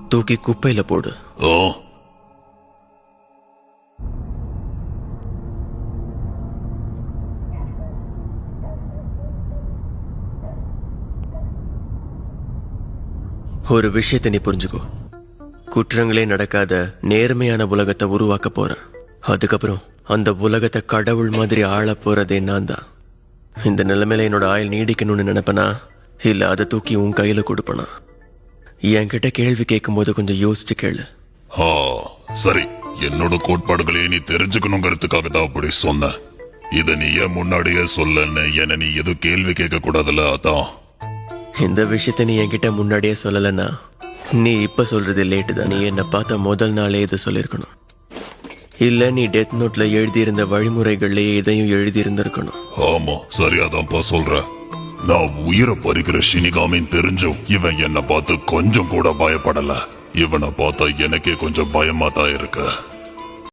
தூக்கி குப்பையில போடு. ஓ, ஒரு விஷயத்தை நீ புரிஞ்சுக்கோ. குற்றங்களே நடக்காத நேர்மையான உலகத்தை உருவாக்க போறேன். அதுக்கப்புறம் அந்த உலகத்தை கடவுள் மாதிரி ஆள போறதே நான் தான். இந்த நிலைமையில என்னோட ஆயுள் நீடிக்கணும்னு நினைப்பனா, இல்ல அதை தூக்கி உன் கையில கொடுப்பனா? என்கிட்ட கேள்வி கேட்கும் போது கொஞ்சம் யோசிச்சு கேளு. ஆ, சரி. என்னோட கோட்பாடுகளை நீ தெரிஞ்சுக்கணுங்கிறதுக்காக தான் அப்படி சொன்ன. இத நீ ஏன் முன்னாடியே சொல்லன்னு என்ன நீ எதுவும் கேள்வி கேட்க கூடாதுல, அதான். இந்த விஷயத்த நீ என்கிட்ட முன்னாடியே சொல்லலன்னா, நீ இப்ப சொல்றது லேட்டு தான். நீ என்ன பார்த்த முதல் நாளே இதை சொல்லிருக்கணும். இல்ல நீ டெத் நோட்ல எழுதியிருந்த வழிமுறைகள்லயே இதையும் எழுதி இருந்திருக்கணும். ஆமா, சரியாதான்ப்பா சொல்ற. நான் உயிரை பறிக்கிற ஷினிகாமின்னு தெரிஞ்சும் இவன் என்ன பார்த்து கொஞ்சம் கூட பயப்படல. இவனை பார்த்தா எனக்கே கொஞ்சம் பயமா தான் இருக்கு.